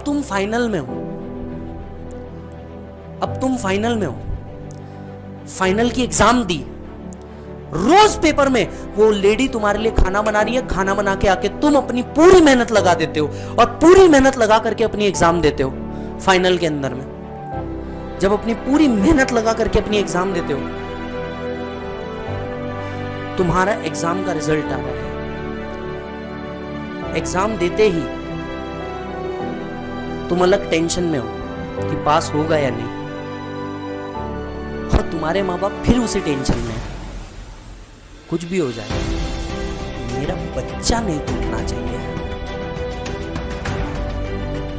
तुम फाइनल में हो, अब तुम फाइनल में हो, फाइनल की एग्जाम दी, रोज पेपर में वो लेडी तुम्हारे लिए खाना बना रही है, खाना बना के आके तुम अपनी पूरी मेहनत लगा देते हो और पूरी मेहनत लगा करके अपनी एग्जाम देते हो। फाइनल के अंदर में जब अपनी पूरी मेहनत लगा करके अपनी एग्जाम देते हो, तुम्हारा एग्जाम का रिजल्ट आ रहा है, एग्जाम देते ही तुम अलग टेंशन में हो कि पास होगा या नहीं, और तुम्हारे माँ बाप फिर उसी टेंशन में है, कुछ भी हो जाए मेरा बच्चा नहीं टूटना चाहिए।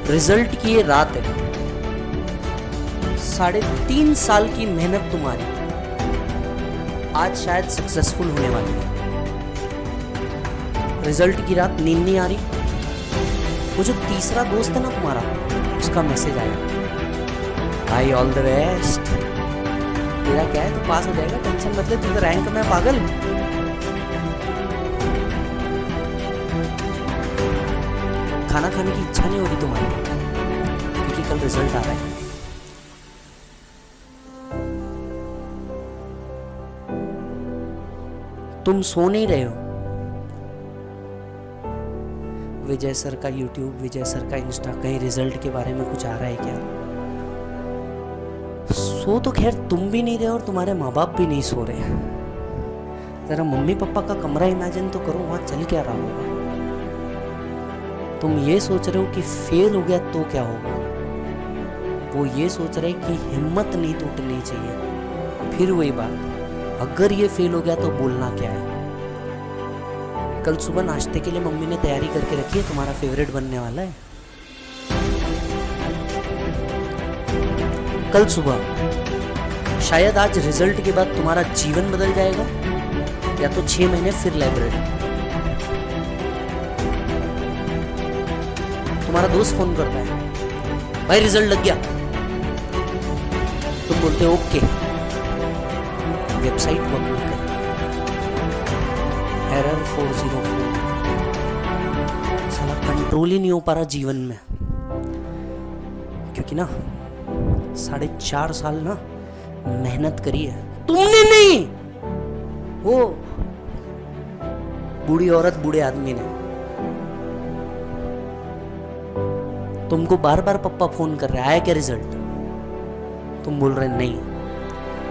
रिजल्ट की ये रात है, 3.5 साल की मेहनत तुम्हारी आज शायद सक्सेसफुल होने वाली है। रिजल्ट की रात नींद नहीं आ रही, वो जो तीसरा दोस्त है ना तुम्हारा, उसका मैसेज आया, भाई ऑल द बेस्ट, तेरा क्या है, तू पास हो जाएगा, टेंशन मत ले, तू तो रैंक में पागल। खाना खाने की इच्छा नहीं हो रही तुम्हारी क्योंकि कल रिजल्ट आ रहा है। तुम सो नहीं रहे हो, विजय सर का यूट्यूब, विजय सर का इंस्टा, कहीं रिजल्ट के बारे में कुछ आ रहा है क्या? सो तो खैर तुम भी नहीं रहे और तुम्हारे माँ बाप भी नहीं सो रहे। जरा मम्मी पापा का कमरा इमेजिन तो करो, वहां चल क्या रहा होगा। तुम ये सोच रहे हो कि फेल हो गया तो क्या होगा, वो ये सोच रहे कि हिम्मत नहीं टूटनी चाहिए। फिर वही बात, अगर ये फेल हो गया तो बोलना क्या है। कल सुबह नाश्ते के लिए मम्मी ने तैयारी करके रखी है, तुम्हारा फेवरेट बनने वाला है। कल सुबह शायद आज रिजल्ट के बाद तुम्हारा जीवन बदल जाएगा, या तो 6 महीने फिर लाइब्रेरी। तुम्हारा दोस्त फोन करता है, भाई रिजल्ट लग गया, तुम बोलते हो ओके, वेबसाइट वर्क नहीं कर, एरर 404, साला कंट्रोल ही नहीं हो पा रहा जीवन में, क्योंकि ना 4.5 साल ना मेहनत करी है तुमने नहीं, वो बूढ़ी औरत बूढ़े आदमी ने। तुमको बार बार पप्पा फोन कर रहे, आया क्या रिजल्ट, तुम बोल रहे नहीं।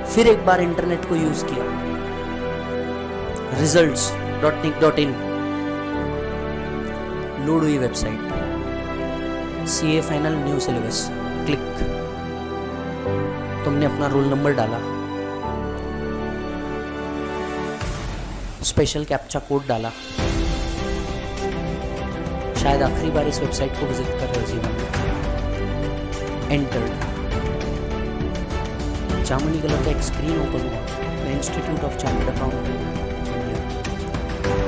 फिर एक बार इंटरनेट को यूज किया, results.nic.in, लोड हुई website, CA final new syllabus, click, तुमने अपना रोल नंबर डाला, स्पेशल कैप्चा कोड डाला, शायद आखिरी बार इस वेबसाइट को विजिट कर रहे हो जीवन में, एंटर्ड, जामुनी कलर का एक स्क्रीन ओपन हुआ, इंस्टीट्यूट ऑफ चार्टर्ड अकाउंटेंट,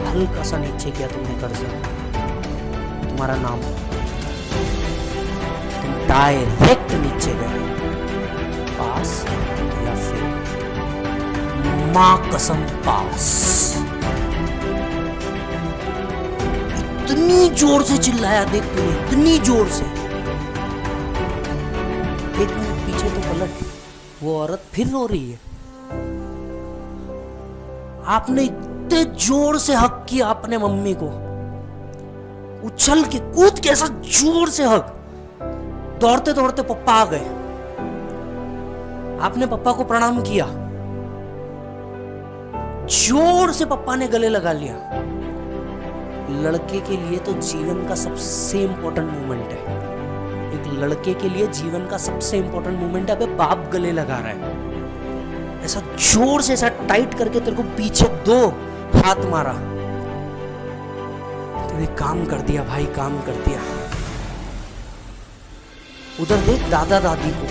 हल्का सा नीचे किया तुमने कर्सर, तुम्हारा नाम, तुम डायरेक्ट नीचे गए, पास या फिर, मां कसम पास। इतनी जोर से चिल्लाया देख तूने, इतनी जोर से। एक मिनट पीछे तो पलट, वो औरत फिर रो रही है। आपने इतने जोर से हक किया अपने मम्मी को, उछल के कूद के ऐसा जोर से हक, दौड़ते दौड़ते पप्पा आ गए, आपने पप्पा को प्रणाम किया, जोर से पप्पा ने गले लगा लिया। लड़के के लिए तो जीवन का सबसे इंपॉर्टेंट मोमेंट है, एक लड़के के लिए जीवन का सबसे इंपॉर्टेंट मोमेंट है। अबे बाप गले लगा रहा है, ऐसा जोर से, ऐसा टाइट करके तेरे को पीछे 2 हाथ मारा, तूने काम कर दिया भाई, काम कर दिया। उधर देख दादा दादी को,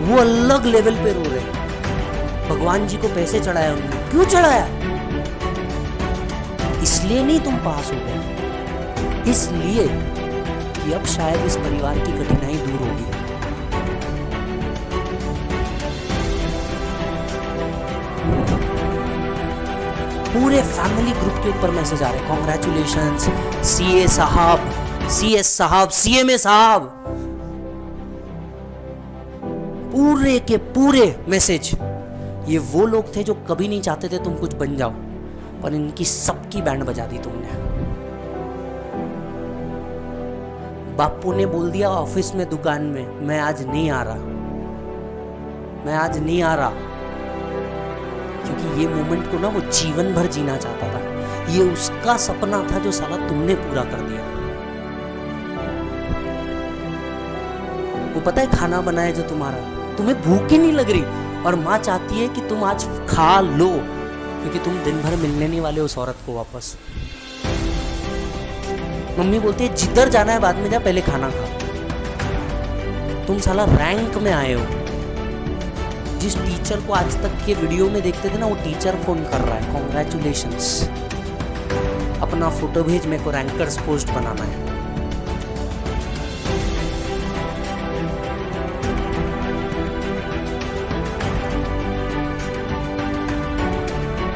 वो अलग लेवल पे रो रहे। भगवान जी को पैसे चढ़ाया उन्होंने, क्यों चढ़ाया? इसलिए नहीं तुम पास हो गए, इसलिए कि अब शायद इस परिवार की कठिनाई दूर होगी। पूरे फैमिली ग्रुप के ऊपर मैसेज आ रहे, कॉन्ग्रेचुलेशंस CA साहब, CS साहब, CMA साहब, पूरे के पूरे मैसेज। ये वो लोग थे जो कभी नहीं चाहते थे तुम कुछ बन जाओ, पर इनकी सबकी बैंड बजा दी तुमने। बापू ने बोल दिया ऑफिस में, दुकान में, मैं आज नहीं आ रहा, मैं आज नहीं आ रहा, क्योंकि ये मोमेंट को ना वो जीवन भर जीना चाहता था। ये उसका सपना था जो साला तुमने पूरा कर दिया। वो पता है खाना बनाए जो तुम्हारा, तुम्हें भूख ही नहीं लग रही, और माँ चाहती है कि तुम आज खा लो, क्योंकि तुम दिन भर मिलने नहीं वाले उस औरत को वापस। मम्मी बोलती है जिधर जाना है बाद में जा, पहले खाना खा। तुम साला रैंक में आए हो। जिस टीचर को आज तक के वीडियो में देखते थे ना, वो टीचर फोन कर रहा है, कॉन्ग्रेचुलेशंस, अपना फोटो भेज, मेरे को रैंकर्स पोस्ट बनाना है।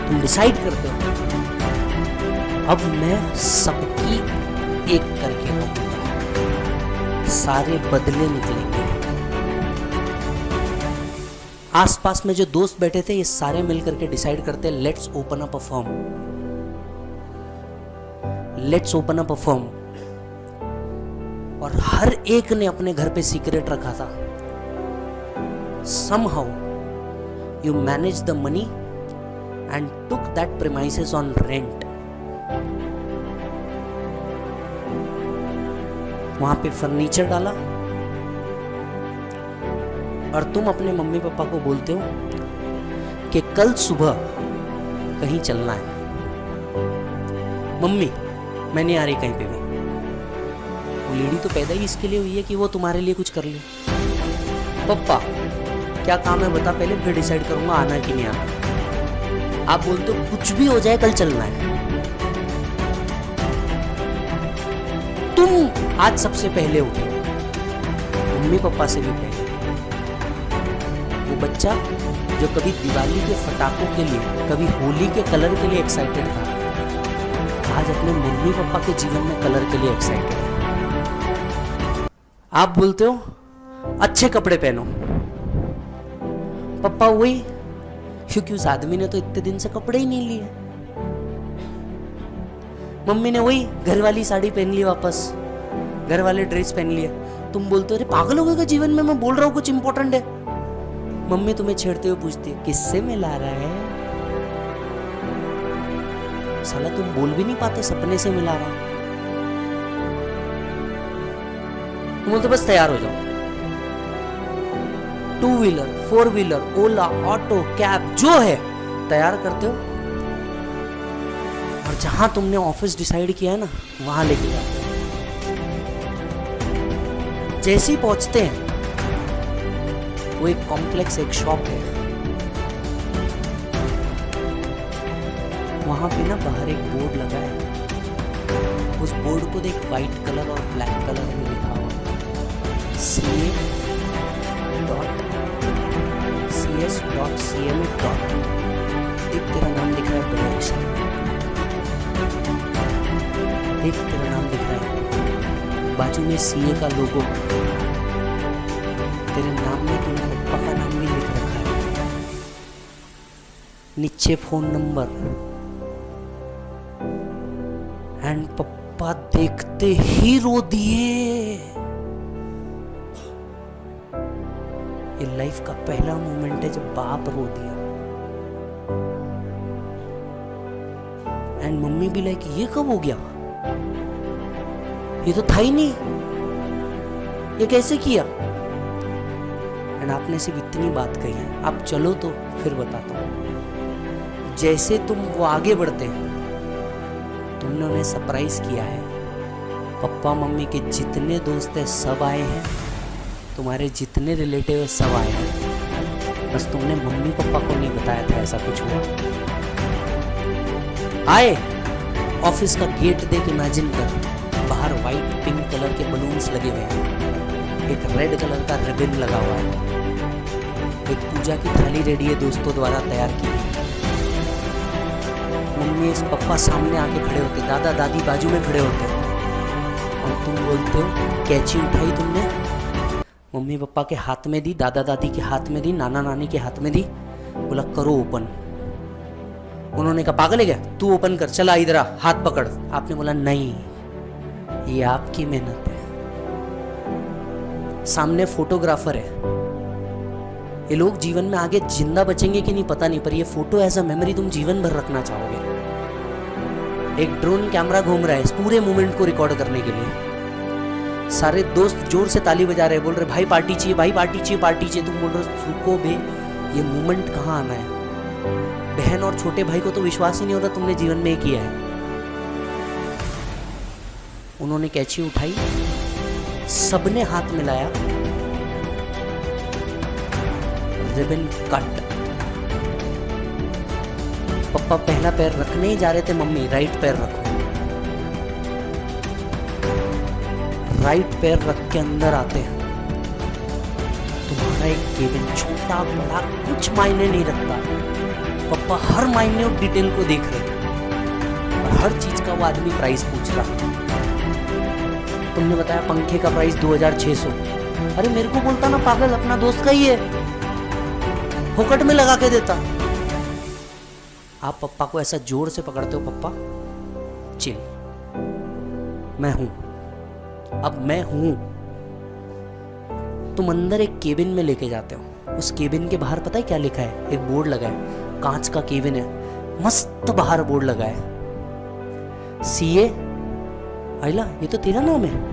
तुम डिसाइड करते हो अब मैं सबकी एक करके रहूंगा, सारे बदले निकलेंगे। आसपास में जो दोस्त बैठे थे ये सारे मिलकर के डिसाइड करते हैं let's open up a firm, let's open up a firm. और हर एक ने अपने घर पे सीक्रेट रखा था। somehow you manage the money and took that premises on rent. वहां पे फर्नीचर डाला और तुम अपने मम्मी पापा को बोलते हो कि कल सुबह कहीं चलना है। मम्मी मैं नहीं आ रही कहीं पे भी। वो लेडी तो पैदा ही इसके लिए हुई है कि वो तुम्हारे लिए कुछ कर ले। पापा क्या काम है बता पहले, फिर डिसाइड करूंगा आना कि नहीं आना। आप बोलते हो कुछ भी हो जाए कल चलना है। तुम आज सबसे पहले उठे, मम्मी पापा से भी पहले। वो बच्चा जो कभी दिवाली के फटाकों के लिए, कभी होली के कलर के लिए एक्साइटेड था, आज अपने मम्मी पापा के जीवन में कलर के लिए एक्साइटेड है। आप बोलते हो अच्छे कपड़े पहनो। पापा वही, क्योंकि उस आदमी ने तो इतने दिन से कपड़े ही नहीं लिए। मम्मी ने वही घर वाली साड़ी पहन ली, वापस घर वाले ड्रेस पहन लिए। तुम बोलते हो अरे पागल हो गए जीवन में, मैं बोल रहा हूँ कुछ इंपॉर्टेंट है। मम्मी तुम्हें छेड़ते हुए पूछती है किससे मिला रहा है? साला तुम बोल भी नहीं पाते, सपने से मिला रहा। तुम बोलते बस तैयार हो जाओ। 2 व्हीलर 4 व्हीलर ओला ऑटो कैब जो है तैयार करते हो, और जहां तुमने ऑफिस डिसाइड किया है ना वहां लेके जाते हो। जैसे ही पहुंचते हैं वो एक कॉम्प्लेक्स, एक शॉप है। वहां पे ना बाहर एक बोर्ड लगा है। उस बोर्ड को देख, व्हाइट कलर और ब्लैक कलर में लिखा हुआ CA.CS.CMA. देख तेरा नाम दिख रहा है बड़े अक्षर, देख तेरा नाम दिख रहा है, बाजू में CA का लोगो, तेरे नाम में तूने पप्पा का नाम भी लिख रखा है, नीचे फोन नंबर। एंड पप्पा देखते ही रो दिए। ये लाइफ का पहला मोमेंट है जब बाप रो दिया। एंड मम्मी भी लाइक ये कब हो गया, ये तो था ही नहीं, ये कैसे किया? एंड आपने सिर्फ इतनी बात कही है, आप चलो तो फिर बताता हूं। जैसे तुम वो आगे बढ़ते हैं, तुमने उन्हें सरप्राइज किया है। पप्पा मम्मी के जितने दोस्त हैं सब आए हैं, तुम्हारे जितने रिलेटिव है सब आए हैं, बस तुमने मम्मी पापा को नहीं बताया था ऐसा कुछ हुआ। आए, ऑफिस का गेट देख इमेजिन कर, बाहर व्हाइट पिंक कलर के बलून्स लगे हुए हैं, एक रेड कलर का रिबन लगा हुआ है, एक पूजा की थाली रेडी है दोस्तों द्वारा तैयार की। मम्मी पप्पा सामने आके खड़े होते, दादा दादी बाजू में खड़े होते, और तुम बोलते हो कैंची उठाई तुमने, मम्मी पापा के हाथ में दी, दादा दादी के हाथ में दी, नाना नानी के हाथ में दी, बोला करो ओपन। उन्होंने कहा पागल है क्या, तू ओपन कर, चला इधर आ, हाथ पकड़। आपने बोला नहीं, ये आपकी मेहनत है। सामने फोटोग्राफर है, ये लोग जीवन में आगे जिंदा बचेंगे कि नहीं पता नहीं, पर ये फोटो एज अ मेमोरी तुम जीवन भर रखना चाहोगे। एक ड्रोन कैमरा घूम रहा है इस पूरे मोमेंट को रिकॉर्ड करने के लिए। सारे दोस्त जोर से ताली बजा रहे हैं, बोल रहे भाई पार्टी चाहिए, भाई पार्टी चाहिए, पार्टी चाहिए। तुम बोल रहे हो रुको बे, ये मोमेंट कहाँ आना है। बहन और छोटे भाई को तो विश्वास ही नहीं होता तुमने जीवन में किया है। उन्होंने कैंची उठाई, सबने हाथ मिलाया, रिबन कट। पापा पहला पैर रखने ही जा रहे थे, मम्मी राइट पैर रखो। राइट पैर रख के अंदर आते हैं। तुम्हारा एक केबिन छोटा बड़ा कुछ मायने नहीं रखता। पापा हर मायने और डिटेल को देख रहे और हर चीज का वो आदमी प्राइस पूछ रहा। तुमने बताया पंखे का प्राइस 2600। अरे मेरे को बोलता ना पागल, अपना दोस्त का ही है, फोकट में लगा के देता। आप पप्पा को ऐसा जोर से पकड़ते हो, पप्पा चिल, मैं हूं, अब मैं हूं। तुम अंदर एक केबिन में लेके जाते हो। उस केबिन के बाहर पता है क्या लिखा है, एक बोर्ड लगा है, कांच का केबिन है, मस्त बाहर बोर्ड लगा है, सीए। आइला ये तो तेरा नाम है।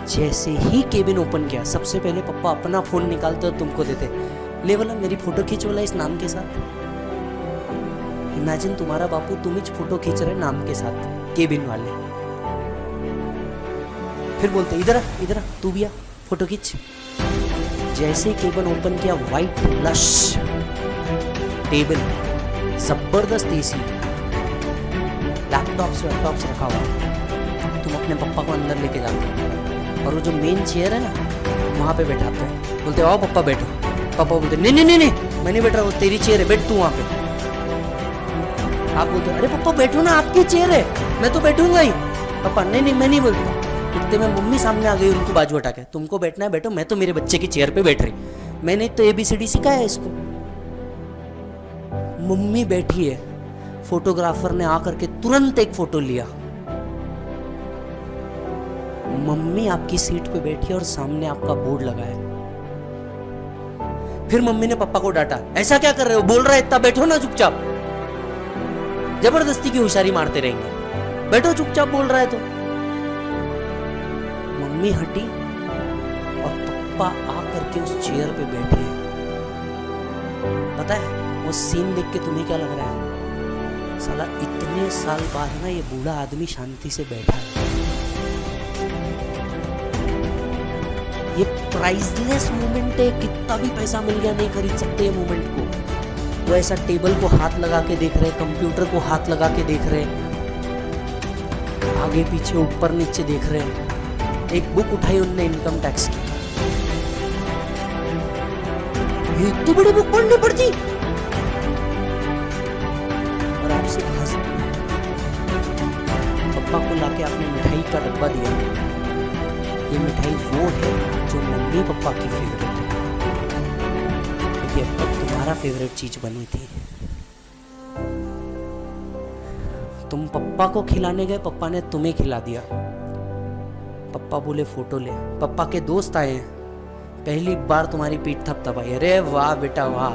जैसे ही केबिन ओपन किया, सबसे पहले पप्पा अपना फोन निकालते और तुमको देते, ले वाला मेरी फोटो खींच वाला इस नाम के साथ। इमेजिन तुम्हारा बापू तुम ही फोटो खींच रहे नाम के साथ, केबिन वाले। फिर बोलते इधर इधर तू भी आ, फोटो खींच। जैसे केबिन ओपन किया, वाइट लश टेबल, जबरदस्त एसी, लैपटॉप्स रखा हुआ। तुम अपने पप्पा को अंदर लेके जाते हो और वो जो मेन चेयर है ना वहां पे बैठाते हैं। बोलते आओ पप्पा बैठो। पापा बोलते नहीं नहीं नहीं नहीं मैं नहीं बैठ रहा, वो तेरी चेयर है, बैठ तू वहां पे। आप बोलते अरे पापा बैठो ना, आपकी चेयर है, मैं तो बैठूंगा ही। पापा नहीं नहीं मैं नहीं बोलता। इतने में मम्मी सामने आ गई, उनको बाजू हटा के, तुमको बैठना है बैठो, मैं तो मेरे बच्चे की चेयर पे बैठ रही, मैंने तो ABCD सिखाया है इसको। मम्मी बैठी है, फोटोग्राफर ने आकर के तुरंत एक फोटो लिया। मम्मी आपकी सीट पे बैठी है और सामने आपका बोर्ड लगा है। फिर मम्मी ने पापा को डांटा, ऐसा क्या कर रहे हो, बोल रहा है इतना, बैठो ना चुपचाप। जबरदस्ती की होशियारी मारते रहेंगे, बैठो चुपचाप, बोल रहा है तो। मम्मी हटी और पापा आकर के उस चेयर पे बैठे। पता है वो सीन देख के तुम्हें क्या लग रहा है, साला इतने साल बाद ना ये बूढ़ा आदमी शांति से बैठा है। ये प्राइसलेस मोमेंट है, कितना भी पैसा मिल गया नहीं खरीद सकते ये मोमेंट को। वो ऐसा टेबल को हाथ लगा के देख रहे, कंप्यूटर को हाथ लगा के देख रहे, आगे पीछे ऊपर नीचे देख रहे। एक बुक उठाई उनने इनकम टैक्स की, ये इतनी बड़ी बुक पढ़नी पड़ती, और आपसे हंसती। पप्पा को लाके आपने मिठाई का डब्बा दिया, ये मिठाई वो है जो मम्मी पापा की फेवरेट है, क्योंकि अब तक तुम्हारा फेवरेट चीज बनी थी। तुम पप्पा को खिलाने गए, पप्पा ने तुम्हें खिला दिया। पप्पा बोले फोटो ले, पप्पा के दोस्त आए, पहली बार तुम्हारी पीठ थपथपाई, अरे वाह बेटा वाह,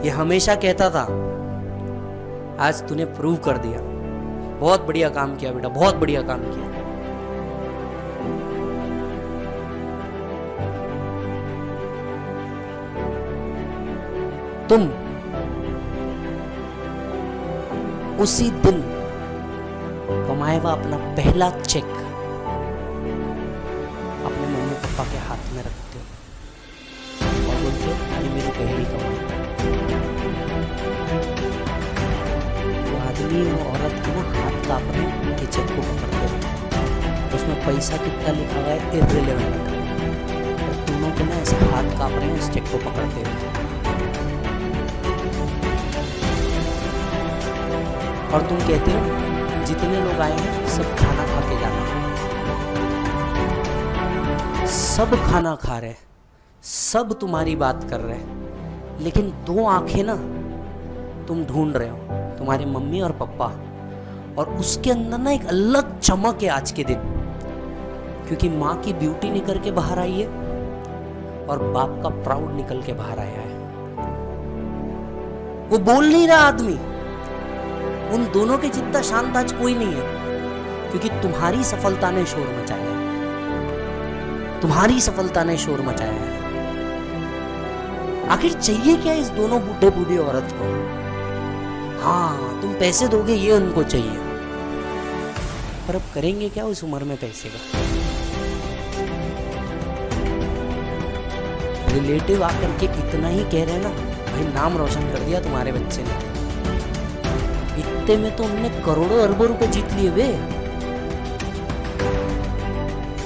ये हमेशा कहता था, आज तूने प्रूव कर दिया, बहुत बढ़िया काम किया बेटा, बहुत बढ़िया काम किया। तुम उसी दिन कमाया हुआ अपना पहला चेक अपने मम्मी पापा के हाथ में रखते हो और बोलते हो ये मेरी पहली कमाई। वो आदमी वो औरत की ना हाथ कांप रहे के चेक को पकड़ते हो, उसमें पैसा कितना लिखा हुआ है इररिलेवेंट, और दोनों को ना ऐसे हाथ कांप रहे हैं उस चेक को पकड़ते हुए। और तुम कहते हो जितने लोग आए हैं सब खाना खा के जाना। सब खाना खा रहे, सब तुम्हारी बात कर रहे, लेकिन दो आंखें ना तुम ढूंढ रहे हो, तुम्हारी मम्मी और पापा, और उसके अंदर ना एक अलग चमक है आज के दिन, क्योंकि माँ की ब्यूटी निकल के बाहर आई है और बाप का प्राउड निकल के बाहर आया है। वो बोल नहीं रहा आदमी, उन दोनों के जितना शांत आज कोई नहीं है, क्योंकि तुम्हारी सफलता ने शोर मचाया है, तुम्हारी सफलता ने शोर मचाया है। आखिर चाहिए क्या इस दोनों बूढ़े बूढ़ी औरत को? हाँ, तुम पैसे दोगे ये उनको चाहिए, पर अब करेंगे क्या उस उम्र में पैसे का? रिलेटिव आकर के इतना ही कह रहे हैं ना, भाई नाम रोशन कर दिया तुम्हारे बच्चे ने, इतने में तो हमने करोड़ों अरबों रुपए जीत लिए वे,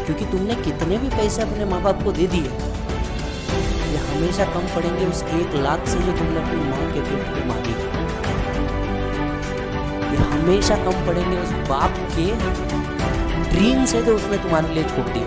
क्योंकि तुमने कितने भी पैसे अपने माँ बाप को दे दिए, ये हमेशा कम पड़ेंगे उस 1 लाख से जो तुमने अपनी माँ के पेट पे मांगी। ये हमेशा कम पड़ेंगे उस बाप के ड्रीम से जो उसने तुम्हारे लिए छोड़ दी।